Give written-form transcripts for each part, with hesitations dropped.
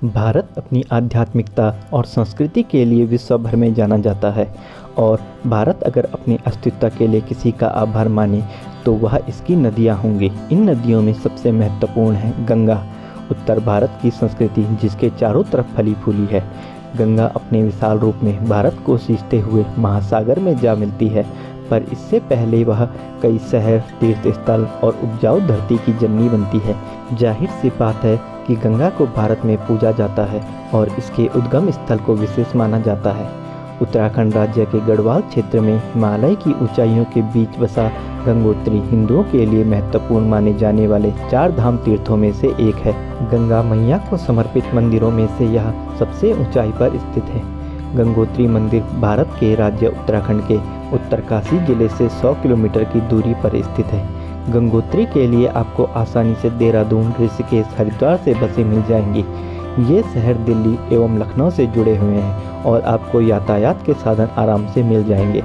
भारत अपनी आध्यात्मिकता और संस्कृति के लिए विश्व भर में जाना जाता है और भारत अगर अपनी अस्तित्व के लिए किसी का आभार माने तो वह इसकी नदियाँ होंगी। इन नदियों में सबसे महत्वपूर्ण है गंगा, उत्तर भारत की संस्कृति जिसके चारों तरफ फली फूली है। गंगा अपने विशाल रूप में भारत को सींचते हुए महासागर में जा मिलती है, पर इससे पहले वह कई शहर, तीर्थ स्थल और उपजाऊ धरती की जननी बनती है। जाहिर सी बात है कि गंगा को भारत में पूजा जाता है और इसके उद्गम स्थल को विशेष माना जाता है। उत्तराखंड राज्य के गढ़वाल क्षेत्र में हिमालय की ऊंचाइयों के बीच बसा गंगोत्री हिंदुओं के लिए महत्वपूर्ण माने जाने वाले 4 धाम तीर्थों में से एक है। गंगा मैया को समर्पित मंदिरों में से यह सबसे ऊंचाई पर स्थित है। गंगोत्री मंदिर भारत के राज्य उत्तराखंड के उत्तरकाशी जिले से 100 किलोमीटर की दूरी पर स्थित है। गंगोत्री के लिए आपको आसानी से देहरादून, ऋषिकेश, हरिद्वार से बसें मिल जाएंगी। ये शहर दिल्ली एवं लखनऊ से जुड़े हुए हैं और आपको यातायात के साधन आराम से मिल जाएंगे।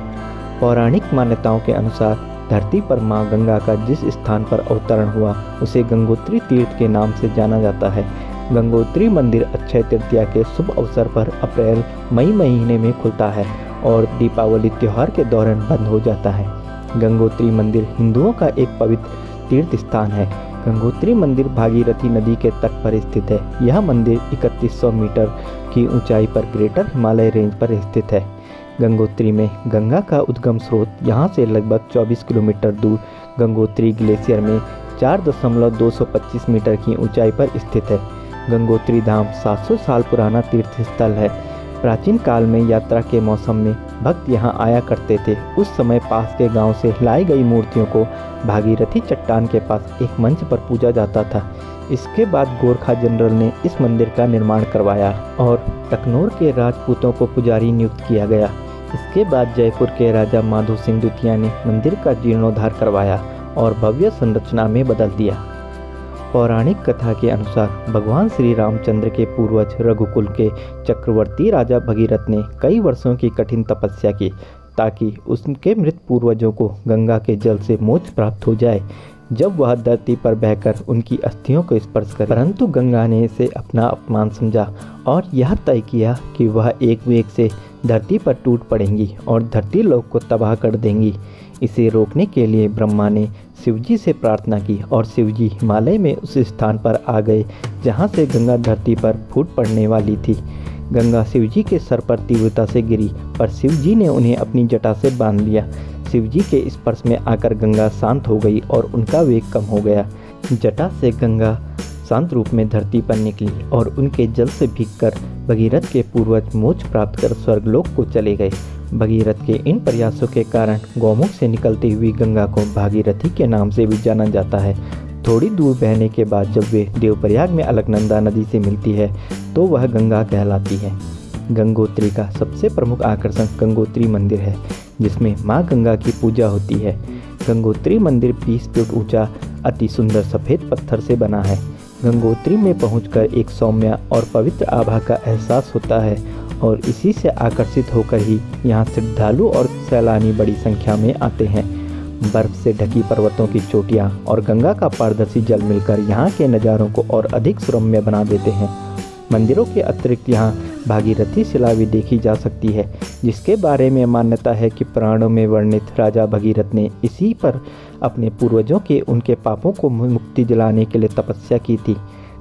पौराणिक मान्यताओं के अनुसार धरती पर मां गंगा का जिस स्थान पर अवतरण हुआ उसे गंगोत्री तीर्थ के नाम से जाना जाता है। गंगोत्री मंदिर अक्षय तृतीया के शुभ अवसर पर अप्रैल मई महीने में खुलता है और दीपावली त्योहार के दौरान बंद हो जाता है। गंगोत्री मंदिर हिंदुओं का एक पवित्र तीर्थ स्थान है। गंगोत्री मंदिर भागीरथी नदी के तट पर स्थित है। यह मंदिर 3100 मीटर की ऊंचाई पर ग्रेटर हिमालय रेंज पर स्थित है। गंगोत्री में गंगा का उद्गम स्रोत यहाँ से लगभग 24 किलोमीटर दूर गंगोत्री ग्लेशियर में 4.225 मीटर की ऊंचाई पर स्थित है। गंगोत्री धाम 700 साल पुराना तीर्थ स्थल है। प्राचीन काल में यात्रा के मौसम में भक्त यहाँ आया करते थे। उस समय पास के गांव से लाई गई मूर्तियों को भागीरथी चट्टान के पास एक मंच पर पूजा जाता था। इसके बाद गोरखा जनरल ने इस मंदिर का निर्माण करवाया और टकनौर के राजपूतों को पुजारी नियुक्त किया गया। इसके बाद जयपुर के राजा माधो सिंह द्वितीय ने मंदिर का जीर्णोद्धार करवाया और भव्य संरचना में बदल दिया। पौराणिक कथा के अनुसार भगवान श्री रामचंद्र के पूर्वज रघुकुल के चक्रवर्ती राजा भगीरथ ने कई वर्षों की कठिन तपस्या की ताकि उसके मृत पूर्वजों को गंगा के जल से मोक्ष प्राप्त हो जाए जब वह धरती पर बहकर उनकी अस्थियों को स्पर्श करे। परंतु गंगा ने इसे अपना अपमान समझा और यह तय किया कि वह एक वेग से धरती पर टूट पड़ेंगी और धरती लोक को तबाह कर देंगी। इसे रोकने के लिए ब्रह्मा ने शिवजी से प्रार्थना की और शिवजी हिमालय में उस स्थान पर आ गए जहाँ से गंगा धरती पर फूट पड़ने वाली थी। गंगा शिवजी के सर पर तीव्रता से गिरी पर शिवजी ने उन्हें अपनी जटा से बांध लिया। शिवजी के स्पर्श में आकर गंगा शांत हो गई और उनका वेग कम हो गया। जटा से गंगा शांत रूप में धरती पर निकली और उनके जल से भीगकर भगीरथ के पूर्वज मोक्ष प्राप्त कर स्वर्गलोक को चले गए। भगीरथ के इन प्रयासों के कारण गौमुख से निकलती हुई गंगा को भागीरथी के नाम से भी जाना जाता है। थोड़ी दूर बहने के बाद जब वे देवप्रयाग में अलकनंदा नदी से मिलती है तो वह गंगा कहलाती है। गंगोत्री का सबसे प्रमुख आकर्षण गंगोत्री मंदिर है जिसमें मां गंगा की पूजा होती है। गंगोत्री मंदिर 20 फीट ऊंचा अति सुंदर सफ़ेद पत्थर से बना है। गंगोत्री में पहुंचकर एक सौम्य और पवित्र आभा का एहसास होता है और इसी से आकर्षित होकर ही यहाँ श्रद्धालु और सैलानी बड़ी संख्या में आते हैं। बर्फ से ढकी पर्वतों की चोटियाँ और गंगा का पारदर्शी जल मिलकर यहाँ के नज़ारों को और अधिक सुरम्य बना देते हैं। मंदिरों के अतिरिक्त यहाँ भागीरथी शिला भी देखी जा सकती है जिसके बारे में मान्यता है कि पुराणों में वर्णित राजा भगीरथ ने इसी पर अपने पूर्वजों के उनके पापों को मुक्ति दिलाने के लिए तपस्या की थी।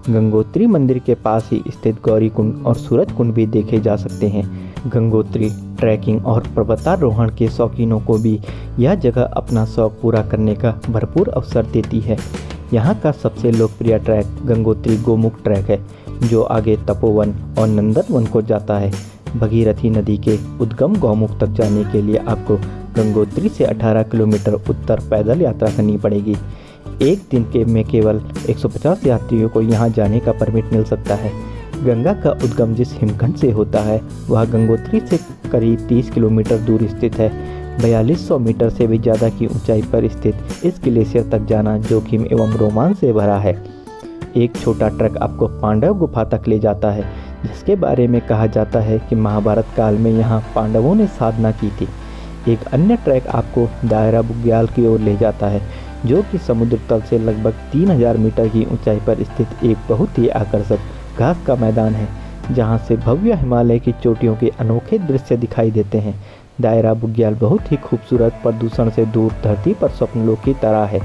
गंगोत्री मंदिर के पास ही स्थित गौरी कुंड और सूरज कुंड भी देखे जा सकते हैं। गंगोत्री ट्रैकिंग और पर्वतारोहण के शौकीनों को भी यह जगह अपना शौक पूरा करने का भरपूर अवसर देती है। यहाँ का सबसे लोकप्रिय ट्रैक गंगोत्री गोमुख ट्रैक है जो आगे तपोवन और नंदनवन को जाता है। भगीरथी नदी के उद्गम गौमुख तक जाने के लिए आपको गंगोत्री से 18 किलोमीटर उत्तर पैदल यात्रा करनी पड़ेगी। एक दिन के में केवल 150 यात्रियों को यहाँ जाने का परमिट मिल सकता है। गंगा का उद्गम जिस हिमखंड से होता है वह गंगोत्री से करीब 30 किलोमीटर दूर स्थित है। 4200 मीटर से भी ज़्यादा की ऊंचाई पर स्थित इस ग्लेशियर तक जाना जोखिम एवं रोमांच से भरा है। एक छोटा ट्रक आपको पांडव गुफा तक ले जाता है जिसके बारे में कहा जाता है कि महाभारत काल में यहाँ पांडवों ने साधना की थी। एक अन्य ट्रैक आपको दायरा बुग्याल की ओर ले जाता है जो कि समुद्र तल से लगभग 3000 मीटर की ऊंचाई पर स्थित एक बहुत ही आकर्षक घास का मैदान है जहां से भव्य हिमालय की चोटियों के अनोखे दृश्य दिखाई देते हैं। दायरा बुग्याल बहुत ही खूबसूरत, प्रदूषण से दूर धरती पर स्वप्नलोक की तरह है।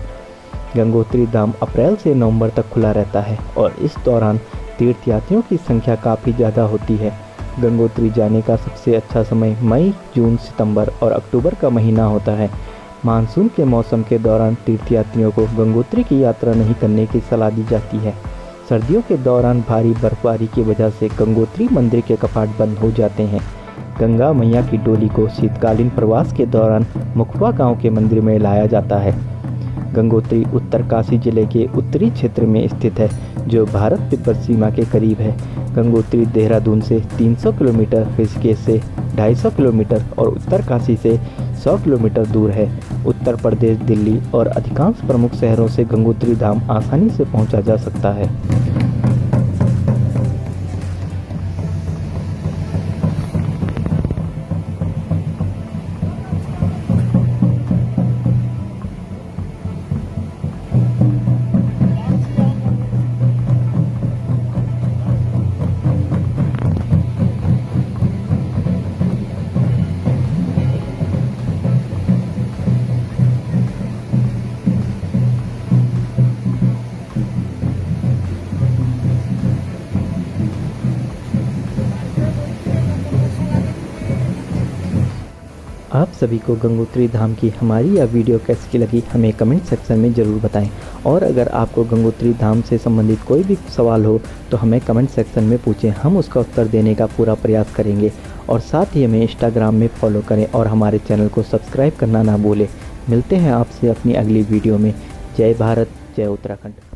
गंगोत्री धाम अप्रैल से नवंबर तक खुला रहता है और इस दौरान तीर्थयात्रियों की संख्या काफ़ी ज़्यादा होती है। गंगोत्री जाने का सबसे अच्छा समय मई, जून, सितंबर और अक्टूबर का महीना होता है। मानसून के मौसम के दौरान तीर्थयात्रियों को गंगोत्री की यात्रा नहीं करने की सलाह दी जाती है। सर्दियों के दौरान भारी बर्फबारी की वजह से गंगोत्री मंदिर के कपाट बंद हो जाते हैं। गंगा मैया की डोली को शीतकालीन प्रवास के दौरान मुखवा गांव के मंदिर में लाया जाता है। गंगोत्री उत्तरकाशी जिले के उत्तरी क्षेत्र में स्थित है, जो भारत तिब्बत सीमा के करीब है। गंगोत्री देहरादून से 300 किलोमीटर, ऋषिकेश से 250 किलोमीटर और उत्तरकाशी से 100 किलोमीटर दूर है। उत्तर प्रदेश, दिल्ली और अधिकांश प्रमुख शहरों से गंगोत्री धाम आसानी से पहुंचा जा सकता है। आप सभी को गंगोत्री धाम की हमारी यह वीडियो कैसी लगी हमें कमेंट सेक्शन में ज़रूर बताएं। और अगर आपको गंगोत्री धाम से संबंधित कोई भी सवाल हो तो हमें कमेंट सेक्शन में पूछें, हम उसका उत्तर देने का पूरा प्रयास करेंगे। और साथ ही हमें इंस्टाग्राम में फॉलो करें और हमारे चैनल को सब्सक्राइब करना ना भूलें। मिलते हैं आपसे अपनी अगली वीडियो में। जय भारत, जय उत्तराखंड।